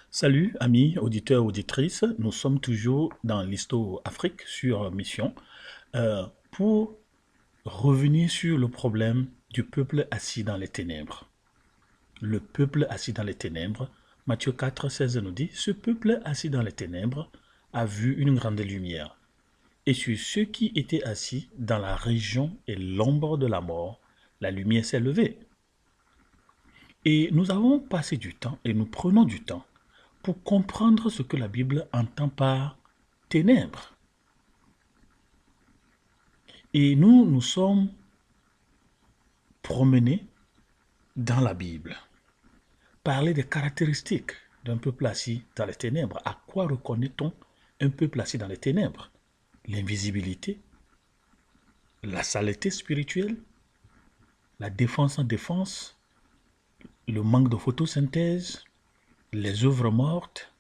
Salut amis auditeurs, auditrices, nous sommes toujours dans l'Histo Afrique sur mission pour revenir sur le problème du peuple assis dans les ténèbres. Le peuple assis dans les ténèbres, Matthieu 4, 16 nous dit, ce peuple assis dans les ténèbres a vu une grande lumière. Et sur ceux qui étaient assis dans la région et l'ombre de la mort, la lumière s'est levée. Et nous avons passé du temps et nous prenons du temps pour comprendre ce que la Bible entend par ténèbres. Et nous sommes promenés dans la Bible, parler des caractéristiques d'un peuple assis dans les ténèbres. À quoi reconnaît-on un peuple assis dans les ténèbres? L'invisibilité, la saleté spirituelle, la défense en défense, le manque de photosynthèse, les œuvres mortes,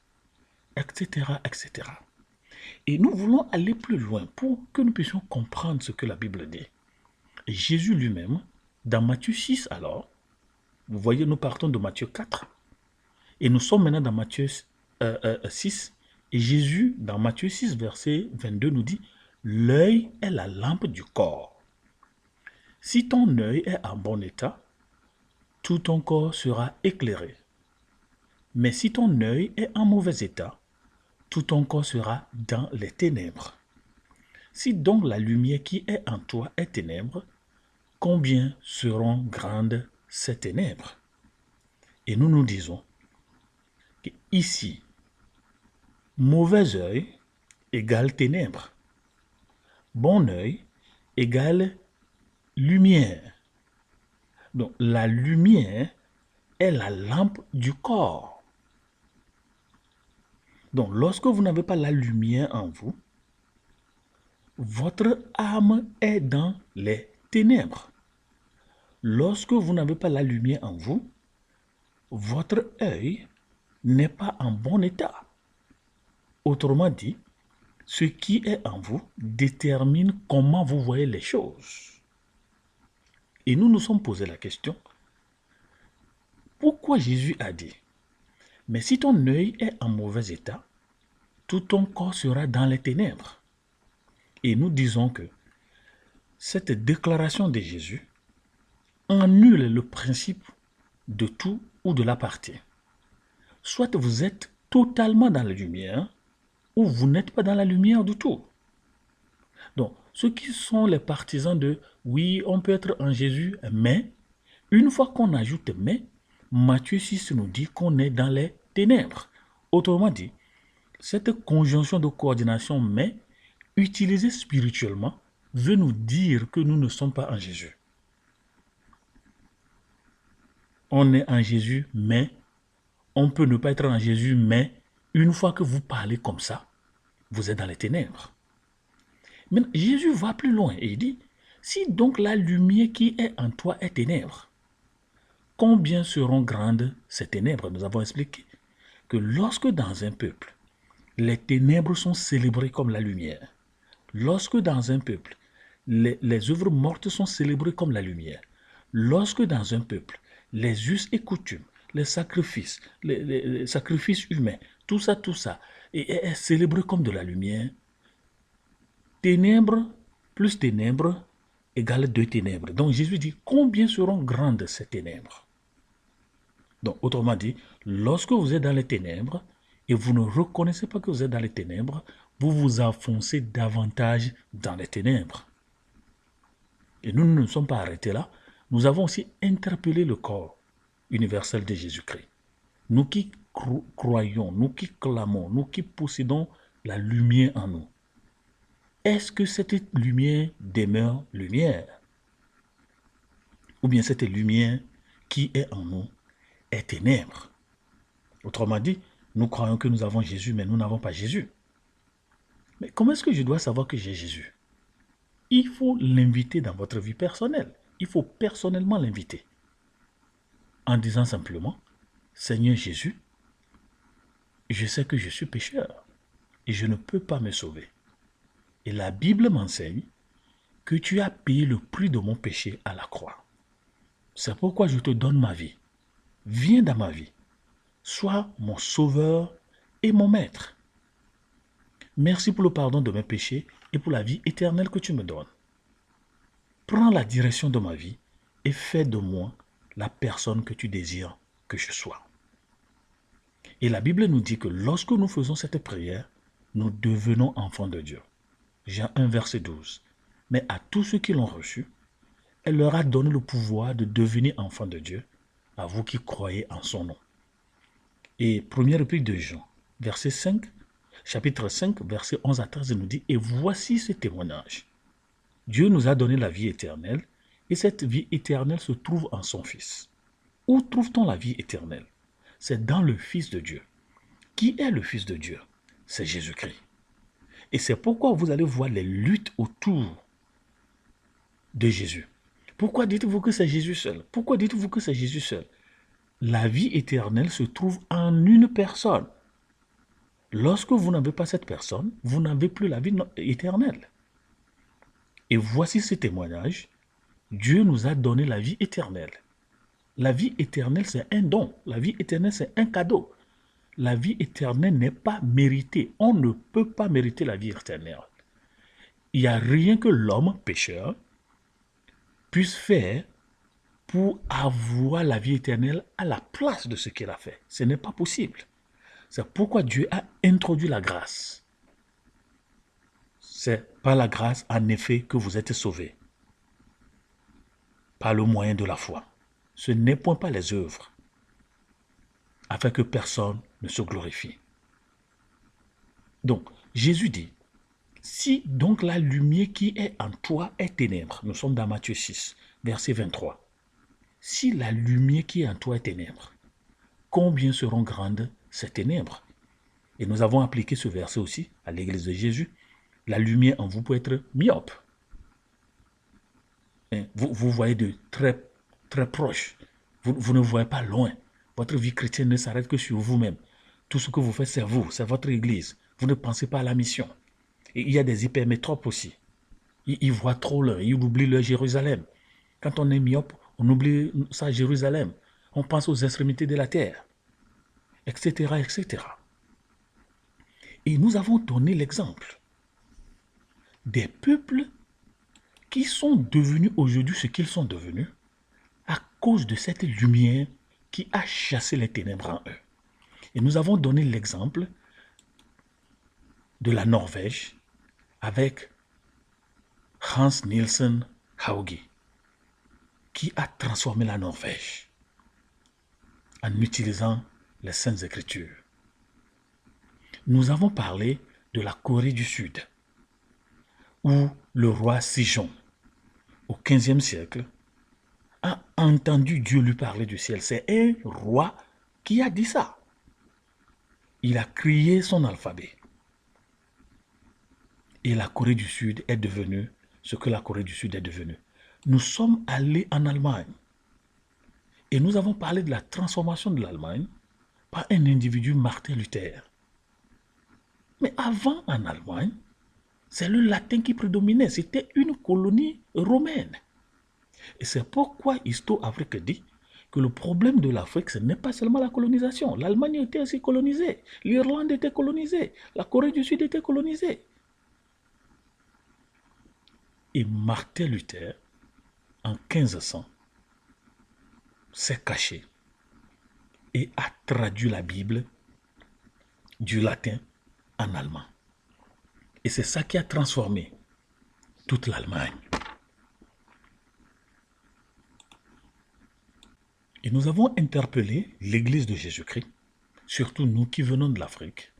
etc., etc. Et nous voulons aller plus loin pour que nous puissions comprendre ce que la Bible dit. Et Jésus lui-même, dans Matthieu 6 alors, vous voyez, nous partons de Matthieu 4, et nous sommes maintenant dans Matthieu 6, et Jésus, dans Matthieu 6, verset 22, nous dit, « L'œil est la lampe du corps. Si ton œil est en bon état, tout ton corps sera éclairé. Mais si ton œil est en mauvais état, tout ton corps sera dans les ténèbres. Si donc la lumière qui est en toi est ténèbres, combien seront grandes ces ténèbres? » Et nous nous disons que ici, mauvais œil égale ténèbres, bon œil égale lumière. Donc la lumière est la lampe du corps. Donc lorsque vous n'avez pas la lumière en vous, votre âme est dans les ténèbres. Lorsque vous n'avez pas la lumière en vous, votre œil n'est pas en bon état. Autrement dit, ce qui est en vous détermine comment vous voyez les choses. Et nous nous sommes posé la question, pourquoi Jésus a dit, mais si ton œil est en mauvais état, tout ton corps sera dans les ténèbres. Et nous disons que cette déclaration de Jésus annule le principe de tout ou de la partie. Soit vous êtes totalement dans la lumière, ou vous n'êtes pas dans la lumière du tout. Donc, ceux qui sont les partisans de « oui, on peut être en Jésus, mais », une fois qu'on ajoute « mais », Matthieu 6 nous dit qu'on est dans les ténèbres. Autrement dit, cette conjonction de coordination « mais » utilisée spirituellement veut nous dire que nous ne sommes pas en Jésus. On est en Jésus, mais on peut ne pas être en Jésus, mais une fois que vous parlez comme ça, vous êtes dans les ténèbres. Mais Jésus va plus loin et il dit, si donc la lumière qui est en toi est ténèbres, combien seront grandes ces ténèbres? Nous avons expliqué que lorsque dans un peuple, les ténèbres sont célébrées comme la lumière, lorsque dans un peuple, les œuvres mortes sont célébrées comme la lumière, lorsque dans un peuple, les us et coutumes, les sacrifices humains, tout ça est célébré comme de la lumière, ténèbres plus ténèbres égale 2 ténèbres. Donc Jésus dit, combien seront grandes ces ténèbres? Donc autrement dit, lorsque vous êtes dans les ténèbres et vous ne reconnaissez pas que vous êtes dans les ténèbres, vous vous enfoncez davantage dans les ténèbres. Et nous ne nous sommes pas arrêtés là. Nous avons aussi interpellé le corps universel de Jésus-Christ. Nous qui croyons, nous qui clamons, nous qui possédons la lumière en nous. Est-ce que cette lumière demeure lumière? Ou bien cette lumière qui est en nous est ténèbres? Autrement dit, nous croyons que nous avons Jésus, mais nous n'avons pas Jésus. Mais comment est-ce que je dois savoir que j'ai Jésus? Il faut l'inviter dans votre vie personnelle. Il faut personnellement l'inviter. En disant simplement, Seigneur Jésus, je sais que je suis pécheur et je ne peux pas me sauver. Et la Bible m'enseigne que tu as payé le prix de mon péché à la croix. C'est pourquoi je te donne ma vie. Viens dans ma vie. sois mon sauveur et mon maître. Merci pour le pardon de mes péchés et pour la vie éternelle que tu me donnes. Prends la direction de ma vie et fais de moi la personne que tu désires que je sois. Et la Bible nous dit que lorsque nous faisons cette prière, nous devenons enfants de Dieu. Jean 1, verset 12. Mais à tous ceux qui l'ont reçu, elle leur a donné le pouvoir de devenir enfants de Dieu, à vous qui croyez en son nom. Et première épître de Jean, verset 5, chapitre 5, verset 11 à 13 nous dit, et voici ce témoignage. Dieu nous a donné la vie éternelle, et cette vie éternelle se trouve en son Fils. Où trouve-t-on la vie éternelle? C'est dans le Fils de Dieu. Qui est le Fils de Dieu? C'est Jésus-Christ. Et c'est pourquoi vous allez voir les luttes autour de Jésus. Pourquoi dites-vous que c'est Jésus seul? Pourquoi dites-vous que c'est Jésus seul? La vie éternelle se trouve en une personne. Lorsque vous n'avez pas cette personne, vous n'avez plus la vie éternelle. Et voici ce témoignage. Dieu nous a donné la vie éternelle. La vie éternelle, c'est un don. La vie éternelle, c'est un cadeau. La vie éternelle n'est pas méritée. On ne peut pas mériter la vie éternelle. Il n'y a rien que l'homme pécheur puisse faire pour avoir la vie éternelle à la place de ce qu'il a fait. Ce n'est pas possible. C'est pourquoi Dieu a introduit la grâce. C'est par la grâce, en effet, que vous êtes sauvés. Par le moyen de la foi. Ce n'est point pas les œuvres, afin que personne ne se glorifie. Donc, Jésus dit, si donc la lumière qui est en toi est ténèbres, nous sommes dans Matthieu 6, verset 23. Si la lumière qui est en toi est ténèbres, combien seront grandes ces ténèbres? Et nous avons appliqué ce verset aussi à l'église de Jésus. La lumière en vous peut être myope. Vous voyez de très, très proche. Vous ne voyez pas loin. Votre vie chrétienne ne s'arrête que sur vous-même. Tout ce que vous faites, c'est vous, c'est votre église. Vous ne pensez pas à la mission. Et il y a des hypermétropes aussi. Ils voient trop loin, ils oublient leur Jérusalem. Quand on est myope, on oublie sa Jérusalem. On pense aux extrémités de la terre, etc., etc. Et nous avons donné l'exemple des peuples qui sont devenus aujourd'hui ce qu'ils sont devenus à cause de cette lumière qui a chassé les ténèbres en eux. Et nous avons donné l'exemple de la Norvège avec Hans Nielsen Hauge, qui a transformé la Norvège en utilisant les Saintes Écritures. Nous avons parlé de la Corée du Sud, où le roi Sejong, au XVe siècle, a entendu Dieu lui parler du ciel. C'est un roi qui a dit ça. Il a crié son alphabet. Et la Corée du Sud est devenue ce que la Corée du Sud est devenue. Nous sommes allés en Allemagne et nous avons parlé de la transformation de l'Allemagne par un individu, Martin Luther. Mais avant, en Allemagne, c'est le latin qui prédominait. C'était une colonie romaine. Et c'est pourquoi Histo Afrique dit que le problème de l'Afrique, ce n'est pas seulement la colonisation. L'Allemagne était aussi colonisée. L'Irlande était colonisée. La Corée du Sud était colonisée. Et Martin Luther, en 1500, s'est caché et a traduit la Bible du latin en allemand. Et c'est ça qui a transformé toute l'Allemagne. Et nous avons interpellé l'Église de Jésus-Christ, surtout nous qui venons de l'Afrique.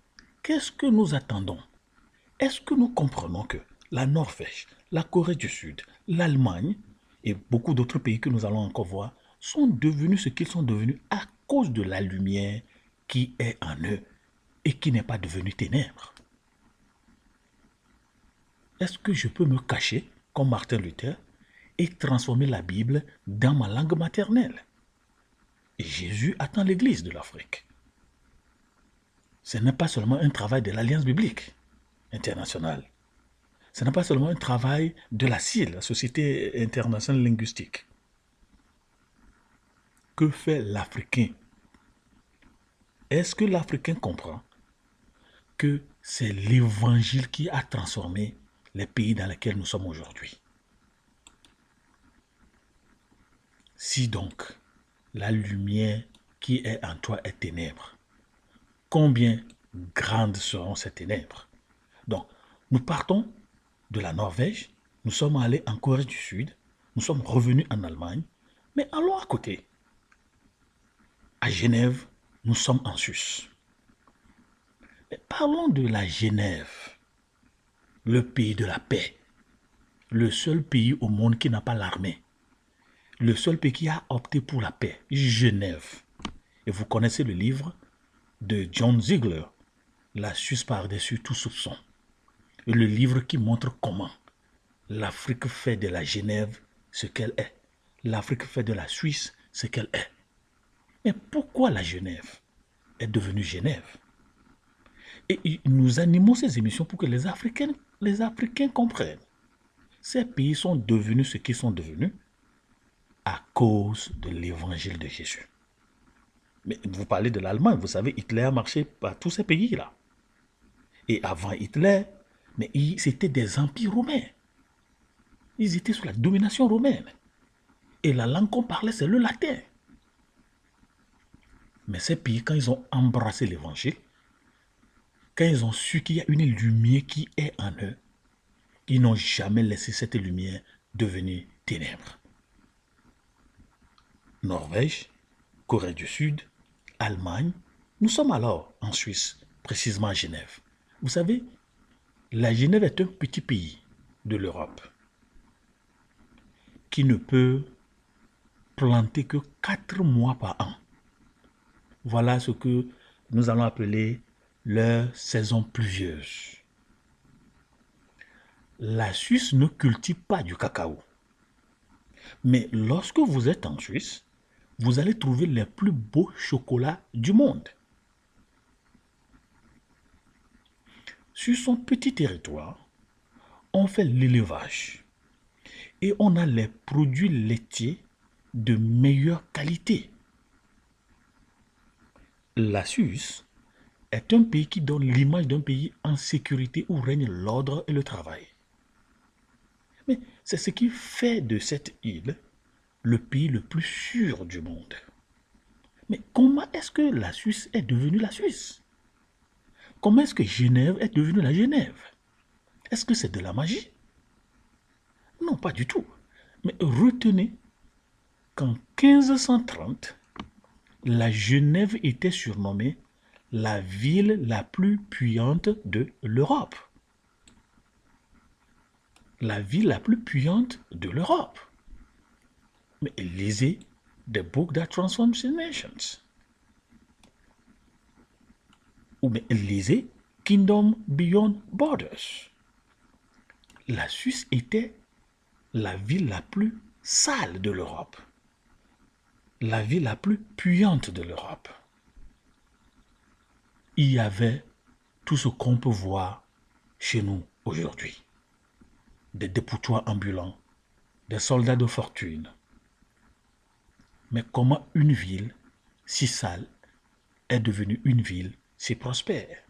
Qu'est-ce que nous attendons? Est-ce que nous comprenons que la Norvège, la Corée du Sud, l'Allemagne et beaucoup d'autres pays que nous allons encore voir sont devenus ce qu'ils sont devenus à cause de la lumière qui est en eux et qui n'est pas devenue ténèbres? Est-ce que je peux me cacher comme Martin Luther et transformer la Bible dans ma langue maternelle? Et Jésus attend l'Église de l'Afrique. Ce n'est pas seulement un travail de l'Alliance biblique internationale. Ce n'est pas seulement un travail de la CIL, la Société internationale linguistique. Que fait l'Africain Est-ce que l'Africain comprend que c'est l'évangile qui a transformé les pays dans lesquels nous sommes aujourd'hui? Si donc la lumière qui est en toi est ténèbres, combien grandes seront ces ténèbres? Donc, nous partons de la Norvège, nous sommes allés en Corée du Sud, nous sommes revenus en Allemagne, mais allons à côté. À Genève, nous sommes en Suisse. Mais parlons de la Genève, le pays de la paix, le seul pays au monde qui n'a pas l'armée, le seul pays qui a opté pour la paix, Genève. Et vous connaissez le livre de John Ziegler, La Suisse par-dessus tout soupçon. Le livre qui montre comment l'Afrique fait de la Genève ce qu'elle est. L'Afrique fait de la Suisse ce qu'elle est. Mais pourquoi la Genève est devenue Genève? Et nous animons ces émissions pour que les Africains comprennent. Ces pays sont devenus ce qu'ils sont devenus à cause de l'évangile de Jésus. Mais vous parlez de l'Allemagne, vous savez, Hitler a marché par tous ces pays-là. Et avant Hitler, mais c'était des empires romains. Ils étaient sous la domination romaine. Et la langue qu'on parlait, c'est le latin. Mais ces pays, quand ils ont embrassé l'évangile, quand ils ont su qu'il y a une lumière qui est en eux, ils n'ont jamais laissé cette lumière devenir ténèbres. Norvège, Corée du Sud, Allemagne, nous sommes alors en Suisse, précisément à Genève. Vous savez, la Genève est un petit pays de l'Europe qui ne peut planter que 4 mois par an. Voilà ce que nous allons appeler leur saison pluvieuse. La Suisse ne cultive pas du cacao. Mais lorsque vous êtes en Suisse, vous allez trouver les plus beaux chocolats du monde. Sur son petit territoire, on fait l'élevage et on a les produits laitiers de meilleure qualité. La Suisse est un pays qui donne l'image d'un pays en sécurité où règne l'ordre et le travail. Mais c'est ce qui fait de cette île le pays le plus sûr du monde. Mais comment est-ce que la Suisse est devenue la Suisse? Comment est-ce que Genève est devenue la Genève? Est-ce que c'est de la magie? Non, pas du tout. Mais retenez qu'en 1530, la Genève était surnommée la ville la plus puissante de l'Europe. La ville la plus puissante de l'Europe. Mais lisez The Book That Transforms the Nations. Ou bien lisez Kingdom Beyond Borders. La Suisse était la ville la plus sale de l'Europe. La ville la plus puissante de l'Europe. Il y avait tout ce qu'on peut voir chez nous aujourd'hui. Des dépotoirs ambulants, des soldats de fortune. Mais comment une ville si sale est devenue une ville si prospère?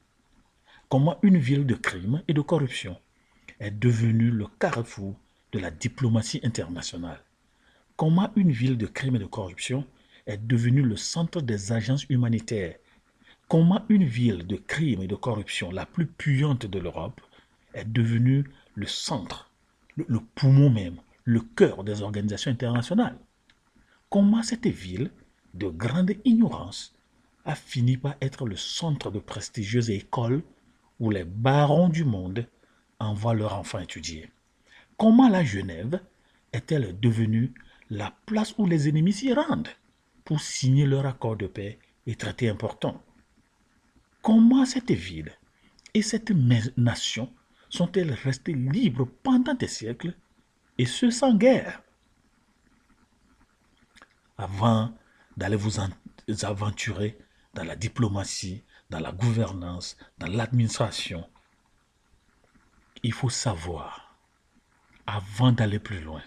Comment une ville de crime et de corruption est devenue le carrefour de la diplomatie internationale? Comment une ville de crime et de corruption est devenue le centre des agences humanitaires? Comment une ville de crime et de corruption la plus puissante de l'Europe est devenue le centre, le poumon même, le cœur des organisations internationales? Comment cette ville de grande ignorance a fini par être le centre de prestigieuses écoles où les barons du monde envoient leurs enfants étudier? Comment la Genève est-elle devenue la place où les ennemis s'y rendent pour signer leur accord de paix et traités importants? Comment cette ville et cette nation sont-elles restées libres pendant des siècles et ce sans guerre? Avant d'aller vous aventurer dans la diplomatie, dans la gouvernance, dans l'administration, il faut savoir, avant d'aller plus loin,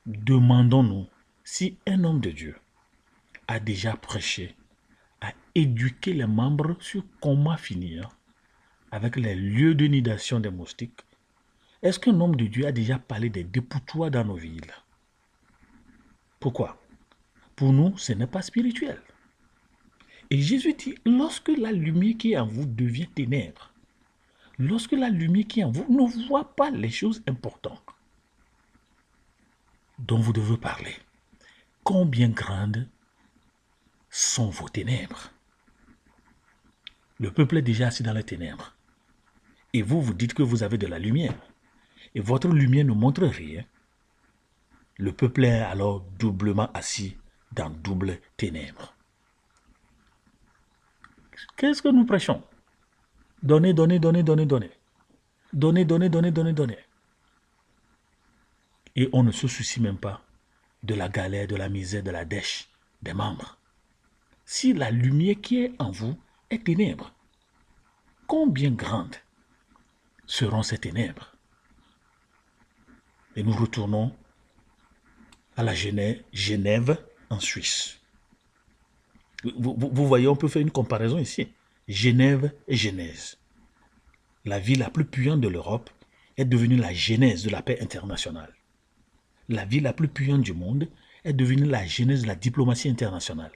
demandons-nous si un homme de Dieu a déjà prêché à éduquer les membres sur comment finir avec les lieux de nidation des moustiques, est-ce qu'un homme de Dieu a déjà parlé des dépotoirs dans nos villes? Pourquoi? Pour nous, ce n'est pas spirituel. Et Jésus dit, lorsque la lumière qui est en vous devient ténèbres, lorsque la lumière qui est en vous ne voit pas les choses importantes dont vous devez parler, combien grandes sont vos ténèbres? Le peuple est déjà assis dans les ténèbres. Et vous, vous dites que vous avez de la lumière. Et votre lumière ne montre rien. Le peuple est alors doublement assis dans double ténèbres. Qu'est-ce que nous prêchons? Donnez, donnez, donnez, donnez, donnez. Donnez, donnez, donnez, donnez, donnez. Et on ne se soucie même pas de la galère, de la misère, de la dèche des membres. Si la lumière qui est en vous est ténèbres, combien grandes seront ces ténèbres? Et nous retournons à la Genève en Suisse. Vous voyez, on peut faire une comparaison ici. Genève et Genèse. La ville la plus puissante de l'Europe est devenue la genèse de la paix internationale. La ville la plus puissante du monde est devenue la genèse de la diplomatie internationale.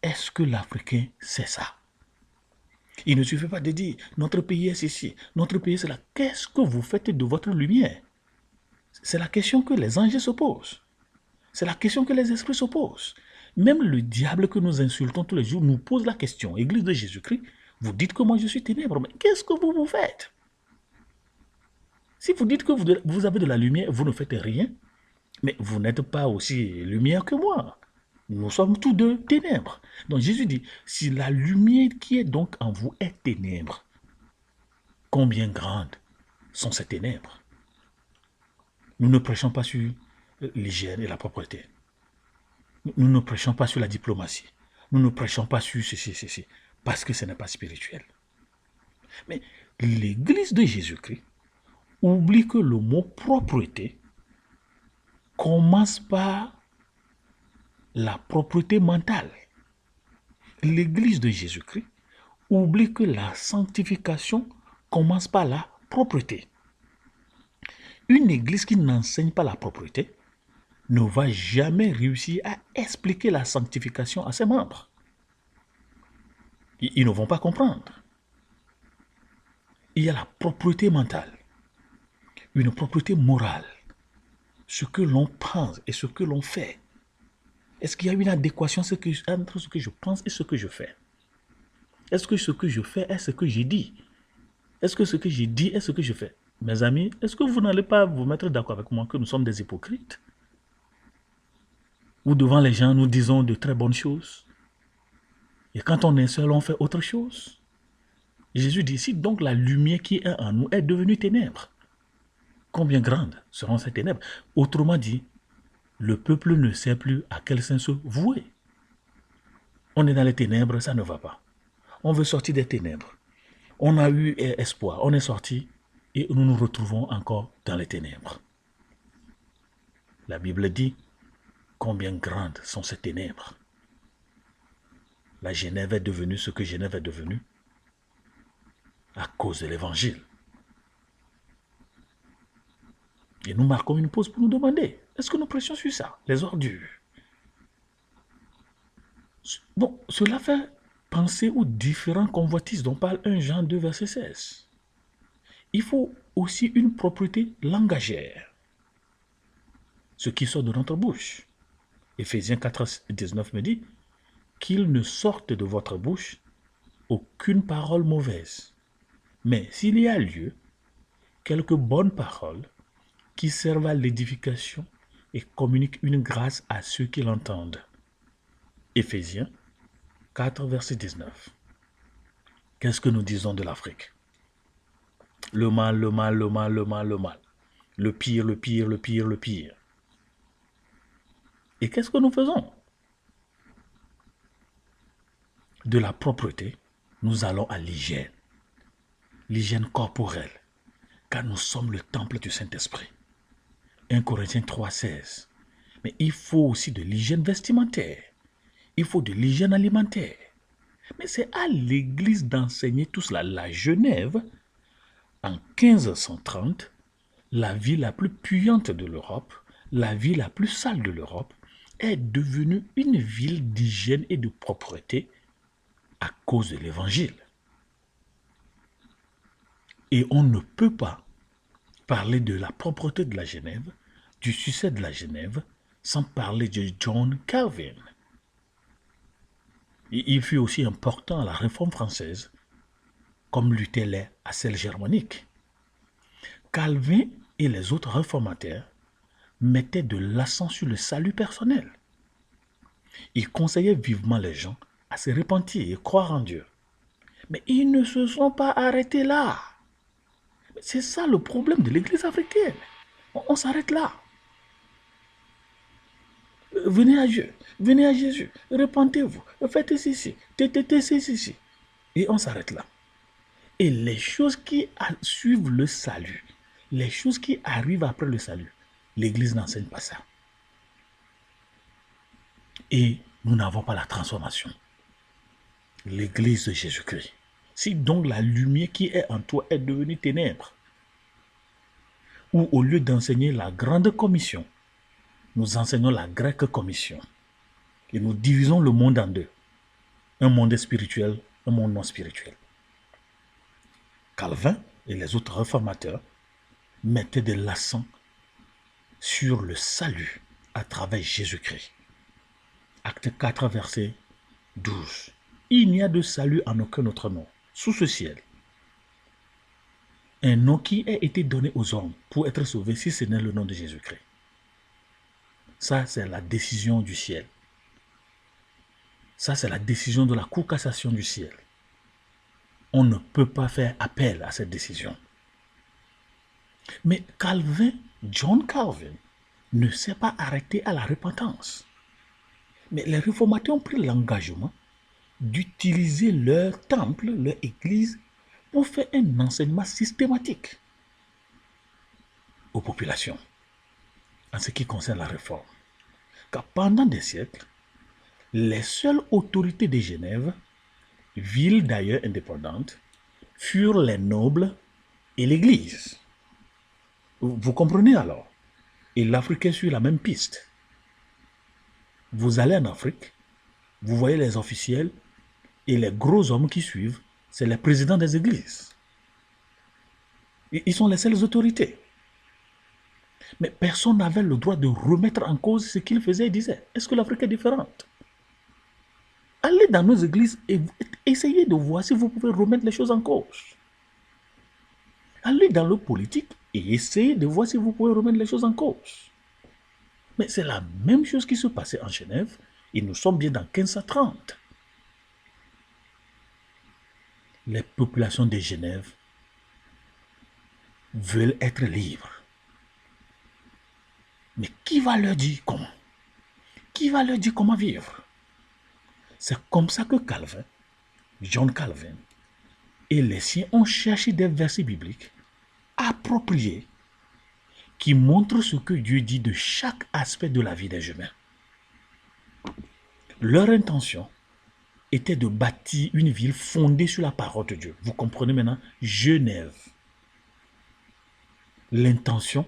Est-ce que l'Africain sait ça? Il ne suffit pas de dire, notre pays est ici, notre pays c'est là. Qu'est-ce que vous faites de votre lumière? C'est la question que les anges se posent. C'est la question que les esprits se posent. Même le diable que nous insultons tous les jours nous pose la question. Église de Jésus-Christ, vous dites que moi je suis ténèbres, mais qu'est-ce que vous faites? Si vous dites que vous avez de la lumière, vous ne faites rien, mais vous n'êtes pas aussi lumière que moi. Nous sommes tous deux ténèbres. Donc Jésus dit, si la lumière qui est donc en vous est ténèbres, combien grandes sont ces ténèbres? Nous ne prêchons pas sur l'hygiène et la propreté. Nous ne prêchons pas sur la diplomatie. Nous ne prêchons pas sur ceci, parce que ce n'est pas spirituel. Mais l'Église de Jésus-Christ oublie que le mot propreté commence par la propreté mentale. L'Église de Jésus-Christ oublie que la sanctification commence par la propreté. Une Église qui n'enseigne pas la propreté ne va jamais réussir à expliquer la sanctification à ses membres. Ils ne vont pas comprendre. Il y a la propreté mentale, une propreté morale, ce que l'on pense et ce que l'on fait. Est-ce qu'il y a une adéquation entre ce que je pense et ce que je fais? Est-ce que ce que je fais est ce que j'ai dit? Est-ce que ce que j'ai dit est ce que je fais? Mes amis, est-ce que vous n'allez pas vous mettre d'accord avec moi que nous sommes des hypocrites? Où devant les gens, nous disons de très bonnes choses. Et quand on est seul, on fait autre chose. Jésus dit, si donc la lumière qui est en nous est devenue ténèbres, combien grandes seront ces ténèbres? Autrement dit, le peuple ne sait plus à quel sens se vouer. On est dans les ténèbres, ça ne va pas. On veut sortir des ténèbres. On a eu espoir, on est sorti et nous nous retrouvons encore dans les ténèbres. La Bible dit, combien grandes sont ces ténèbres? La Genève est devenue ce que Genève est devenue à cause de l'Évangile. Et nous marquons une pause pour nous demander, est-ce que nous prêchons sur ça, les ordures? Bon, cela fait penser aux différents convoitises dont parle 1 Jean 2, verset 16. Il faut aussi une propriété langagère, ce qui sort de notre bouche. Éphésiens 4, 19 me dit qu'il ne sorte de votre bouche aucune parole mauvaise, mais s'il y a lieu, quelques bonnes paroles qui servent à l'édification et communiquent une grâce à ceux qui l'entendent. Éphésiens 4, verset 19. Qu'est-ce que nous disons de l'Afrique? Le mal, le mal, le mal, le mal, le mal. Le pire, le pire, le pire, le pire. Et qu'est-ce que nous faisons? De la propreté, nous allons à l'hygiène. L'hygiène corporelle, car nous sommes le temple du Saint-Esprit. 1 Corinthiens 3, 16. Mais il faut aussi de l'hygiène vestimentaire. Il faut de l'hygiène alimentaire. Mais c'est à l'Église d'enseigner tout cela. La Genève, en 1530, la ville la plus puissante de l'Europe, la ville la plus sale de l'Europe, est devenue une ville d'hygiène et de propreté à cause de l'Évangile. Et on ne peut pas parler de la propreté de la Genève, du succès de la Genève, sans parler de John Calvin. Il fut aussi important à la Réforme française, comme Luther l'est à celle germanique. Calvin et les autres réformateurs mettaient de l'accent sur le salut personnel. Ils conseillaient vivement les gens à se repentir et croire en Dieu. Mais ils ne se sont pas arrêtés là. C'est ça le problème de l'Église africaine. On s'arrête là. Venez à Dieu, venez à Jésus, repentez-vous, faites ceci, ceci. Et on s'arrête là. Et les choses qui suivent le salut, les choses qui arrivent après le salut, l'Église n'enseigne pas ça. Et nous n'avons pas la transformation. L'Église de Jésus-Christ. Si donc la lumière qui est en toi est devenue ténèbres, ou au lieu d'enseigner la grande commission, nous enseignons la grecque commission. Et nous divisons le monde en deux. Un monde spirituel, un monde non spirituel. Calvin et les autres réformateurs mettaient de l'accent sur le salut à travers Jésus-Christ. Acte 4, verset 12. Il n'y a de salut en aucun autre nom, sous ce ciel. Un nom qui a été donné aux hommes pour être sauvés, si ce n'est le nom de Jésus-Christ. Ça, c'est la décision du ciel. Ça, c'est la décision de la Cour cassation du ciel. On ne peut pas faire appel à cette décision. Mais Calvin, John Calvin, ne s'est pas arrêté à la repentance. Mais les réformateurs ont pris l'engagement d'utiliser leur temple, leur église, pour faire un enseignement systématique aux populations en ce qui concerne la réforme. Car pendant des siècles, les seules autorités de Genève, ville d'ailleurs indépendante, furent les nobles et l'Église. Vous comprenez alors? Et l'Afrique suit la même piste. Vous allez en Afrique, vous voyez les officiels et les gros hommes qui suivent, c'est les présidents des églises. Ils sont les seules autorités. Mais personne n'avait le droit de remettre en cause ce qu'ils faisaient et disaient. Est-ce que l'Afrique est différente? Allez dans nos églises et essayez de voir si vous pouvez remettre les choses en cause. Allez dans le politique et essayez de voir si vous pouvez remettre les choses en cause. Mais c'est la même chose qui se passait en Genève et nous sommes bien dans 1530. Les populations de Genève veulent être libres. Mais qui va leur dire comment? Qui va leur dire comment vivre? C'est comme ça que Calvin, John Calvin, et les siens ont cherché des versets bibliques appropriés qui montrent ce que Dieu dit de chaque aspect de la vie des humains. Leur intention était de bâtir une ville fondée sur la parole de Dieu. Vous comprenez maintenant? Genève. L'intention,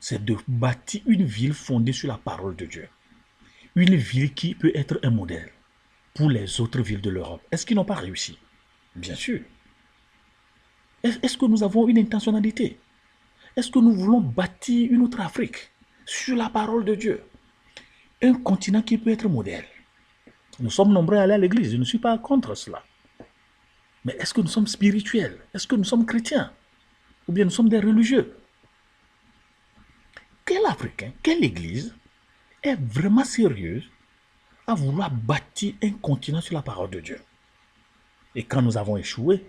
c'est de bâtir une ville fondée sur la parole de Dieu. Une ville qui peut être un modèle pour les autres villes de l'Europe. Est-ce qu'ils n'ont pas réussi? Bien sûr. Est-ce que nous avons une intentionnalité? Est-ce que nous voulons bâtir une autre Afrique sur la parole de Dieu? Un continent qui peut être modèle. Nous sommes nombreux à aller à l'église, je ne suis pas contre cela. Mais est-ce que nous sommes spirituels? Est-ce que nous sommes chrétiens? Ou bien nous sommes des religieux? Quel Africain, quelle église est vraiment sérieuse à vouloir bâtir un continent sur la parole de Dieu? Et quand nous avons échoué,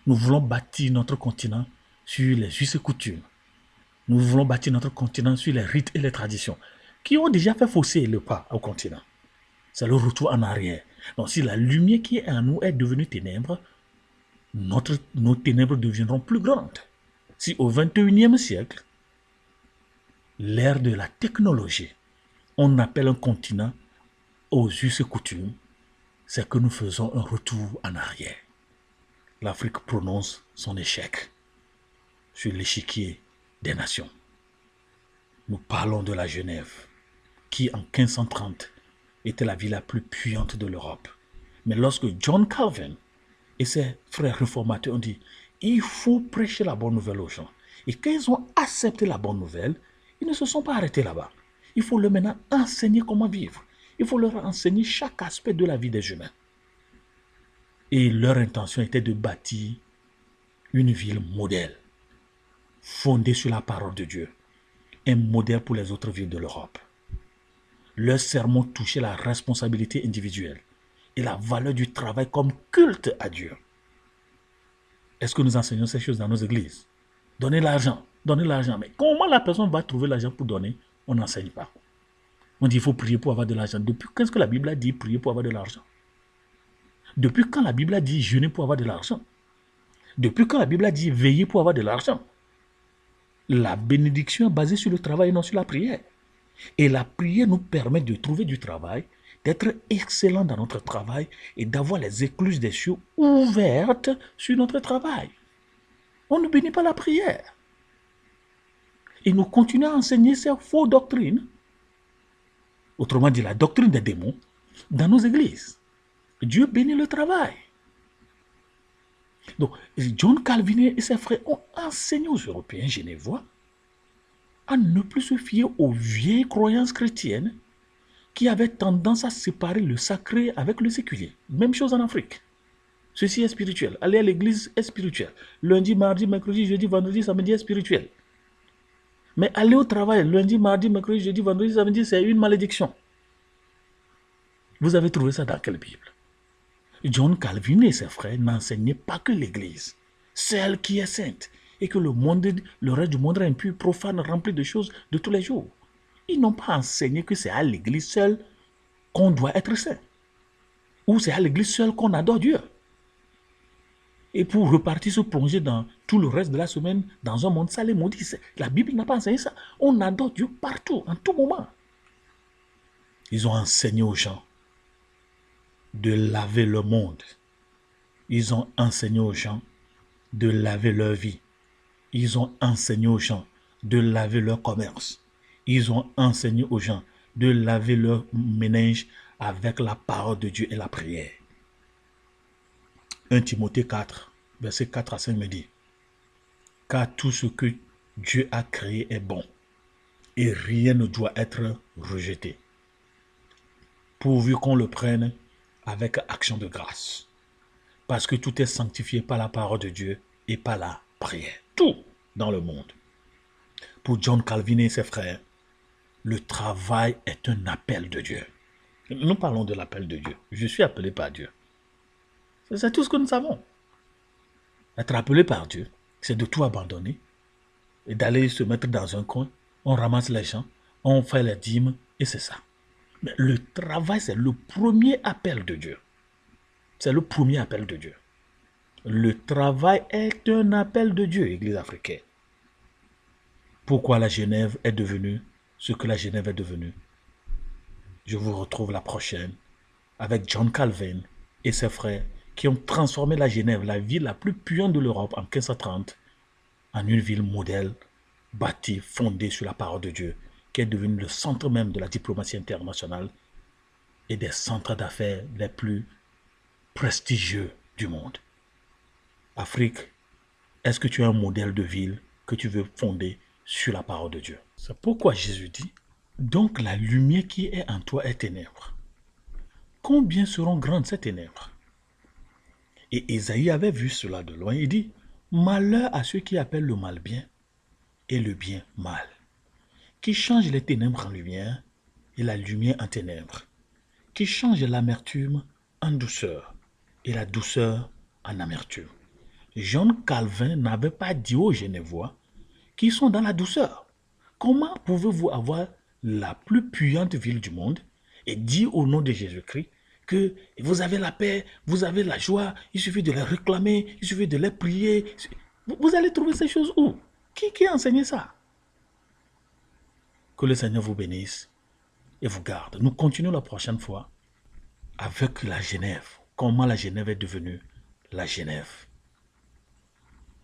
nous voulons bâtir notre continent sur les us et coutumes. Nous voulons bâtir notre continent sur les rites et les traditions qui ont déjà fait fausser le pas au continent. C'est le retour en arrière. Donc si la lumière qui est en nous est devenue ténèbres, nos ténèbres deviendront plus grandes. Si au XXIe siècle, l'ère de la technologie, on appelle un continent aux us et coutumes, c'est que nous faisons un retour en arrière. L'Afrique prononce son échec sur l'échiquier des nations. Nous parlons de la Genève, qui en 1530 était la ville la plus puissante de l'Europe. Mais lorsque John Calvin et ses frères réformateurs ont dit il faut prêcher la bonne nouvelle aux gens. Et quand ils ont accepté la bonne nouvelle, ils ne se sont pas arrêtés là-bas. Il faut leur maintenant enseigner comment vivre. Il faut leur enseigner chaque aspect de la vie des humains. Et leur intention était de bâtir une ville modèle, fondée sur la parole de Dieu, un modèle pour les autres villes de l'Europe. Leur sermon touchait la responsabilité individuelle et la valeur du travail comme culte à Dieu. Est-ce que nous enseignons ces choses dans nos églises? Donnez l'argent, mais comment la personne va trouver l'argent pour donner? On n'enseigne pas. On dit il faut prier pour avoir de l'argent. Depuis quand est-ce que la Bible a dit prier pour avoir de l'argent? Depuis quand la Bible a dit jeûner pour avoir de l'argent? Depuis quand la Bible a dit veiller pour avoir de l'argent? La bénédiction est basée sur le travail et non sur la prière. Et la prière nous permet de trouver du travail, d'être excellent dans notre travail et d'avoir les écluses des cieux ouvertes sur notre travail. On ne bénit pas la prière. Et nous continuons à enseigner ces fausses doctrines, autrement dit la doctrine des démons, dans nos églises. Dieu bénit le travail. Donc, John Calvin et ses frères ont enseigné aux Européens genevois à ne plus se fier aux vieilles croyances chrétiennes qui avaient tendance à séparer le sacré avec le séculier. Même chose en Afrique. Ceci est spirituel. Aller à l'église est spirituel. Lundi, mardi, mercredi, jeudi, vendredi, samedi est spirituel. Mais aller au travail lundi, mardi, mercredi, jeudi, vendredi, samedi, c'est une malédiction. Vous avez trouvé ça dans quelle Bible? John Calvin et ses frères n'enseignaient pas que l'Église, celle qui est sainte, et que le reste du monde est impur, profane, rempli de choses de tous les jours. Ils n'ont pas enseigné que c'est à l'Église seule qu'on doit être saint, ou c'est à l'Église seule qu'on adore Dieu. Et pour repartir se plonger dans tout le reste de la semaine, dans un monde sale et maudit, la Bible n'a pas enseigné ça. On adore Dieu partout, en tout moment. Ils ont enseigné aux gens de laver le monde. Ils ont enseigné aux gens de laver leur vie. Ils ont enseigné aux gens de laver leur commerce. Ils ont enseigné aux gens de laver leur ménage avec la parole de Dieu et la prière. 1 Timothée 4, verset 4 à 5 me dit, car tout ce que Dieu a créé est bon, et rien ne doit être rejeté, pourvu qu'on le prenne avec action de grâce, parce que tout est sanctifié par la parole de Dieu et par la prière. Tout dans le monde. Pour John Calvin et ses frères, le travail est un appel de Dieu. Nous parlons de l'appel de Dieu. Je suis appelé par Dieu. C'est tout ce que nous savons. Être appelé par Dieu, c'est de tout abandonner et d'aller se mettre dans un coin. On ramasse les gens, on fait les dîmes et c'est ça. Mais le travail, c'est le premier appel de Dieu. C'est le premier appel de Dieu. Le travail est un appel de Dieu, Église africaine. Pourquoi la Genève est devenue ce que la Genève est devenue? Je vous retrouve la prochaine avec John Calvin et ses frères qui ont transformé la Genève, la ville la plus puissante de l'Europe en 1530, en une ville modèle, bâtie, fondée sur la parole de Dieu, qui est devenue le centre même de la diplomatie internationale et des centres d'affaires les plus prestigieux du monde. Afrique, est-ce que tu as un modèle de ville que tu veux fonder sur la parole de Dieu? C'est pourquoi Jésus dit, donc la lumière qui est en toi est ténèbres. Combien seront grandes ces ténèbres? Et Ésaïe avait vu cela de loin. Il dit, malheur à ceux qui appellent le mal bien et le bien mal, qui changent les ténèbres en lumière et la lumière en ténèbres, qui changent l'amertume en douceur et la douceur en amertume. John Calvin n'avait pas dit aux Genevois qui sont dans la douceur. Comment pouvez-vous avoir la plus puissante ville du monde et dire au nom de Jésus-Christ que vous avez la paix, vous avez la joie, il suffit de les réclamer, il suffit de les prier. Vous allez trouver ces choses où? Qui a enseigné ça? Que le Seigneur vous bénisse et vous garde. Nous continuons la prochaine fois avec la Genève. Comment la Genève est devenue la Genève.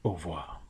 Au revoir.